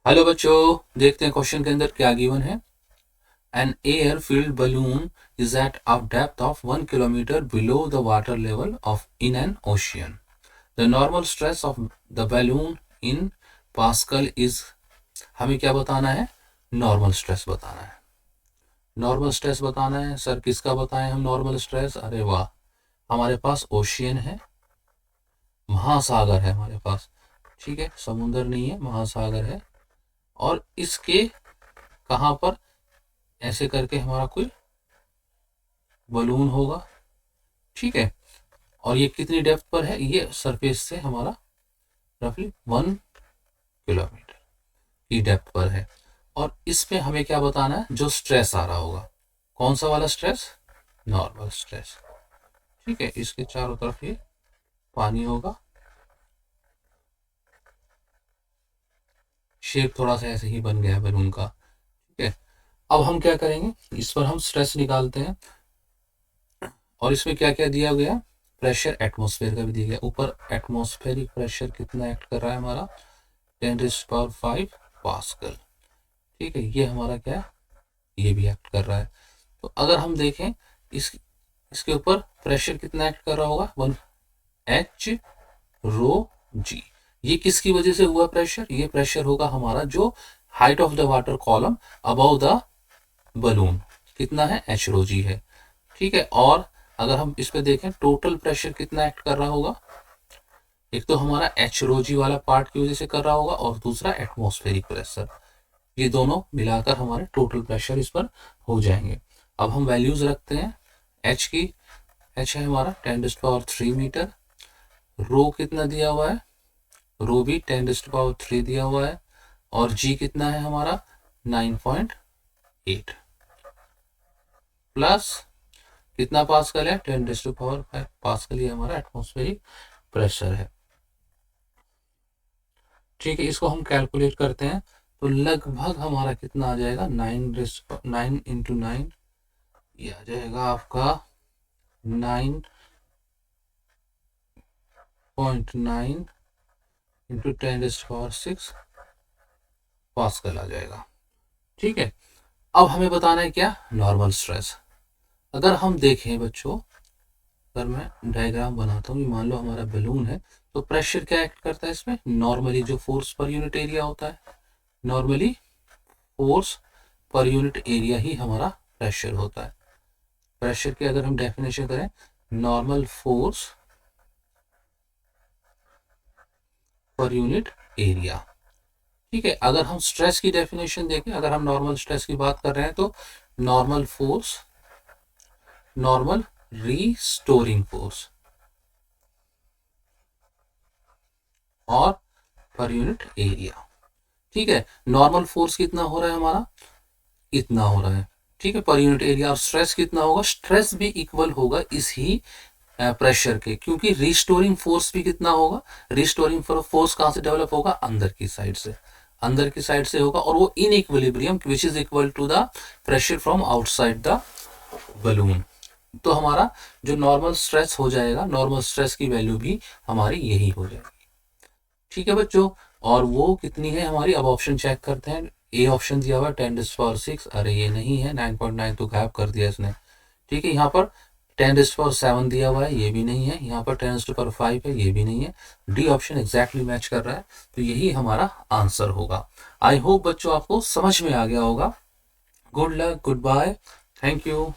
Hello बच्चों, देखते हैं क्वेश्चन के अंदर क्या गिवन है। An air field balloon is at a depth of 1 kilometre below the water level of in an ocean. The normal stress of the balloon in pascal is. हमें क्या बताना है? नॉर्मल स्ट्रेस बताना है। नॉर्मल स्ट्रेस बताना है sir, किसका बताएं हम नॉर्मल स्ट्रेस? अरे वाह, हमारे पास ओशियन है, महासागर है हमारे पास। ठीक है, समुंदर नहीं है, महासागर है। और इसके कहाँ पर ऐसे करके हमारा कोई बलून होगा। ठीक है, और ये कितनी डेप्थ पर है? ये सरफेस से हमारा रफली 1 किलोमीटर की डेप्थ पर है। और इस पे हमें क्या बताना है? जो स्ट्रेस आ रहा होगा, कौन सा वाला स्ट्रेस? Normal stress. ठीक है, इसके चारों तरफ ये पानी होगा। शेप थोड़ा सा ऐसे ही बन गया है बलून का। ठीक है, अब हम क्या करेंगे, इस पर हम स्ट्रेस निकालते हैं। और इसमें क्या क्या दिया गया? प्रेशर एटमॉस्फेयर का भी दिया गया। ऊपर एटमॉस्फेरिक प्रेशर कितना एक्ट कर रहा है हमारा? 10⁵ पास्कल। ठीक है, ये हमारा क्या है? ये भी एक्ट कर रहा है। तो अगर हम देखें इसके ऊपर प्रेशर कितना एक्ट कर रहा होगा? 1 H ρg। ये किसकी वजह से हुआ प्रेशर? ये प्रेशर होगा हमारा जो height of the water column above the balloon कितना है? H ρg है। ठीक है, और अगर हम इस पे देखें टोटल प्रेशर कितना एक्ट कर रहा होगा? एक तो हमारा H ρg वाला पार्ट की वजह से कर रहा होगा, और दूसरा एटमॉस्फेरिक प्रेशर। ये दोनों मिलाकर हमारे टोटल प्रेशर इस पर हो जाएंगे। अब हम वैल्यूज रखते हैं। H की, H है हमारा 10⁻³ मीटर। रो कितना दिया हुआ है? रो भी 10⁻³ दिया हुआ है। और G कितना है हमारा? 9.8 प्लस कितना पास्कल है? 10⁵ पास्कल। ये हमारा एटमॉस्फेरिक प्रेशर है। ठीक है, इसको हम कैलकुलेट करते हैं तो लगभग हमारा कितना आ जाएगा? 9 इंटू 9, ये आ जाएगा आपका 9.9 इंटू 10⁶ पास्कल आ जाएगा। ठीक है, अब हमें बताना है क्या? Normal stress. अगर हम देखें बच्चों, अगर मैं डायग्राम बनाता हूँ, मान लो हमारा बलून है, तो प्रेशर क्या एक्ट करता है इसमें? नॉर्मली जो फोर्स पर यूनिट एरिया होता है, नॉर्मली फोर्स पर यूनिट एरिया ही हमारा प्रेशर होता है। प्रेशर की अगर हम डेफिनेशन करें, नॉर्मल फोर्स पर यूनिट एरिया। ठीक है, अगर हम स्ट्रेस की डेफिनेशन देखें, अगर हम नॉर्मल स्ट्रेस की बात कर रहे हैं तो normal force, normal restoring force और पर यूनिट एरिया। ठीक है, नॉर्मल फोर्स कितना हो रहा है हमारा? इतना हो रहा है। ठीक है, पर यूनिट एरिया। और स्ट्रेस कितना होगा? स्ट्रेस भी इक्वल होगा इस ही प्रेशर के, क्योंकि रिस्टोरिंग फोर्स भी कितना होगा? रिस्टोरिंग फोर्स कहां से डेवलप होगा? अंदर की साइड से, अंदर की साइड से होगा। और वो in equilibrium which is equal to the pressure from outside the balloon. तो हमारा जो नॉर्मल स्ट्रेस हो जाएगा, नॉर्मल स्ट्रेस की वैल्यू भी हमारी यही हो जाएगी। ठीक है बच्चों, और वो कितनी है हमारी? अब ऑप्शन चेक करते हैं। ए ऑप्शन दिया हुआ 10⁶, अरे ये नहीं है, 9.9 तो गायब कर दिया इसने। ठीक है, यहाँ पर 10⁻7 दिया हुआ है, ये भी नहीं है। यहाँ पर 10⁻5 है, ये भी नहीं है। डी ऑप्शन एग्जैक्टली मैच कर रहा है, तो यही हमारा आंसर होगा। आई होप बच्चों आपको समझ में आ गया होगा। Good luck, goodbye, thank you.